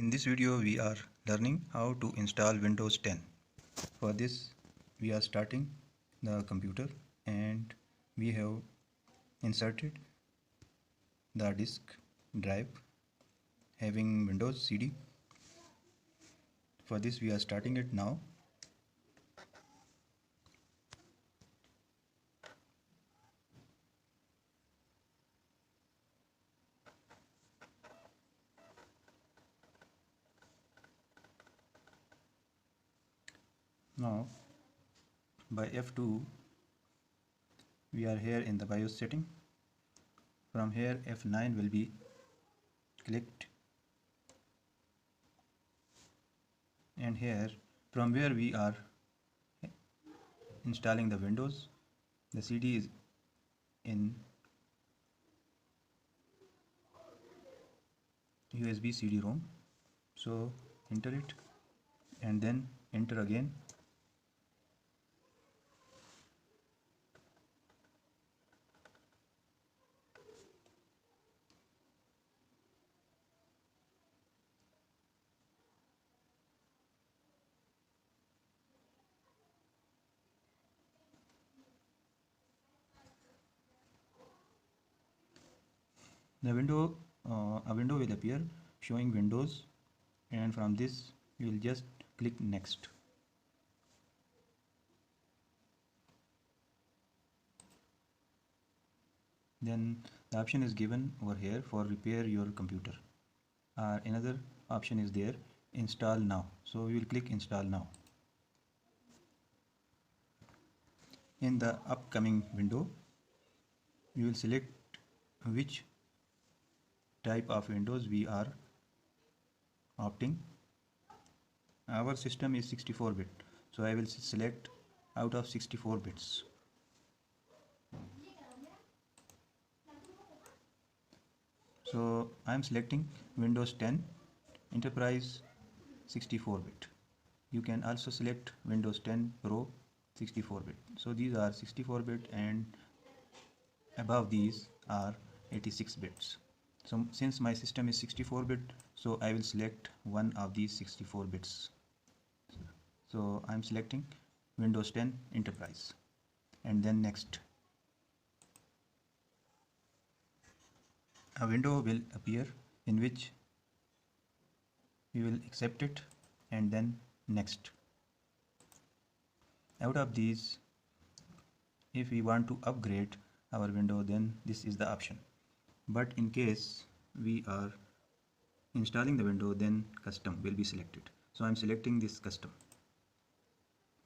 In this video we are learning how to install Windows 10. For this we are starting the computer and we have inserted the disk drive having Windows CD. For this we are starting it now. Now by F2 we are here in the BIOS setting. From here F9 will be clicked, and here from where we are installing the Windows, the CD is in USB CD-ROM, so enter it and then enter again. A window will appear showing Windows, and from this you will just click next. Then the option is given over here for repair your computer. Another option is there, install now. So we will click install now. In the upcoming window you will select which type of Windows we are opting. Our system is 64-bit, so I will select out of 64 bits. So I am selecting Windows 10 Enterprise 64-bit. You can also select Windows 10 Pro 64-bit. So these are 64-bit and above these are 86 bits. So since my system is 64-bit, so I will select one of these 64 bits. So I am selecting Windows 10 Enterprise and then next. A window will appear in which we will accept it and then next. Out of these, if we want to upgrade our window, then this is the option. But in case we are installing the window, then custom will be selected. So I am selecting this custom.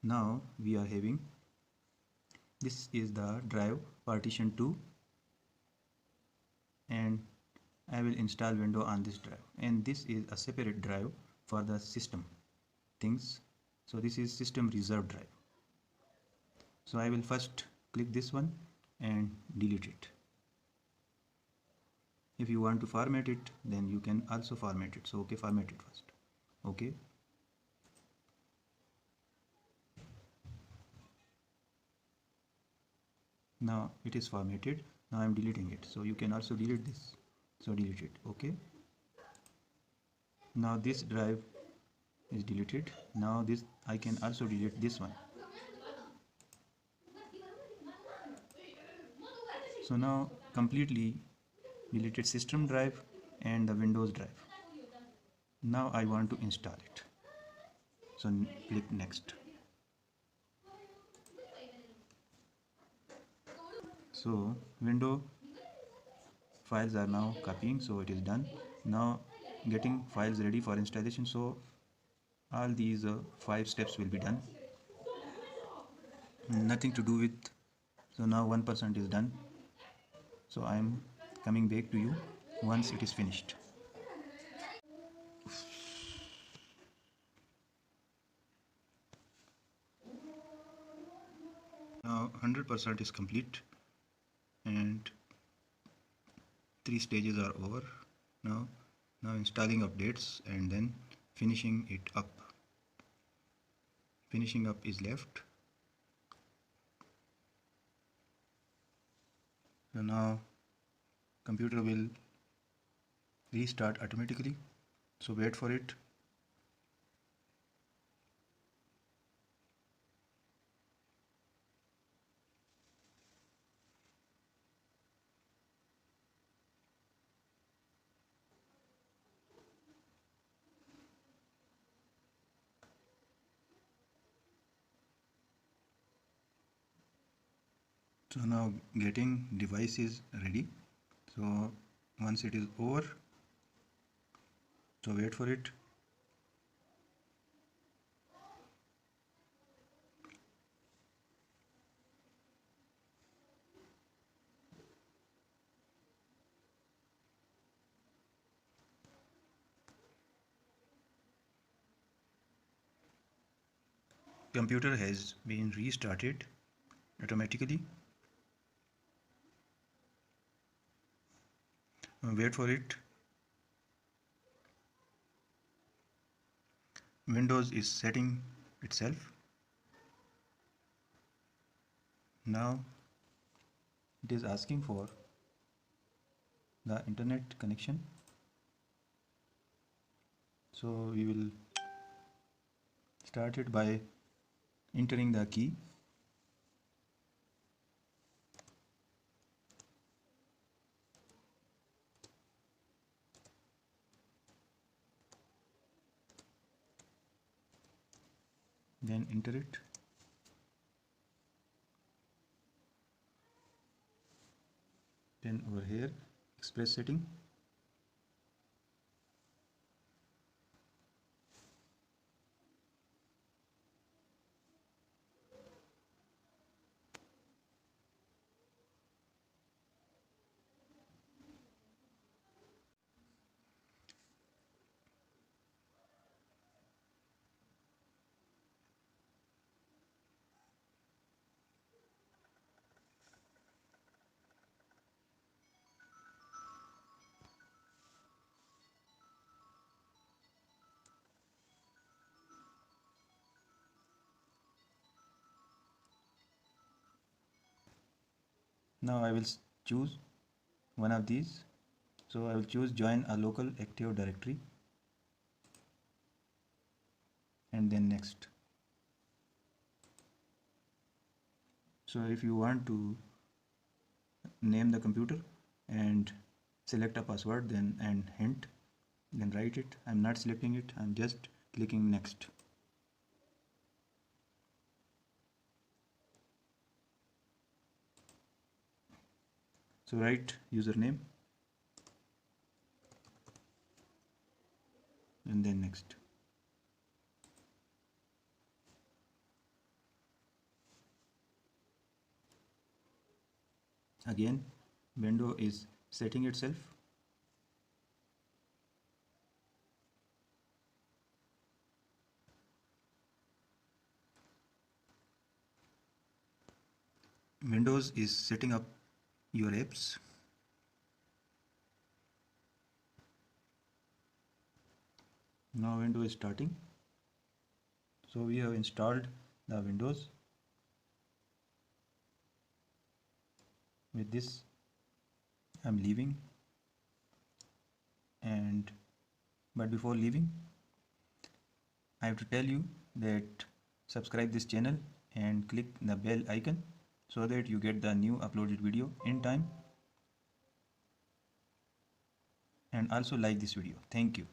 Now we are having, this is the drive partition 2, and I will install window on this drive, and this is a separate drive for the system things. So this is system reserved drive. So I will first click this one and delete it. If you want to format it, then you can also format it. So okay, format it first. Okay. Now it is formatted. Now I am deleting it. So you can also delete this. So delete it. Okay. Now this drive is deleted. Now this I can also delete this one. So now completely deleted system drive and the Windows drive. Now I want to install it. So click next. So window files are now copying, so it is done. Now getting files ready for installation. So all these 5 steps will be done. Nothing to do with. So now 1% is done. So I am coming back to you once it is finished. Now 100% is complete and 3 stages are over. Now installing updates and then finishing it up. Finishing up is left. So now computer will restart automatically. So wait for it. So now getting device is ready. So once it is over, so wait for it. Computer has been restarted automatically. Wait for it. Windows is setting itself. Now it is asking for the internet connection. So we will start it by entering the key. Then enter it. Then over here, express setting. Now I will choose one of these. So I will choose join a local Active Directory and then next. So if you want to name the computer and select a password then and hint, then write it. I'm not selecting it, I'm just clicking next. So write username and then next. Again, window is setting itself. Windows is setting up your apps. Now window is starting. So we have installed the Windows. With this I'm leaving, and but before leaving I have to tell you that subscribe this channel and click the bell icon so that you get the new uploaded video in time, and also like this video. Thank you.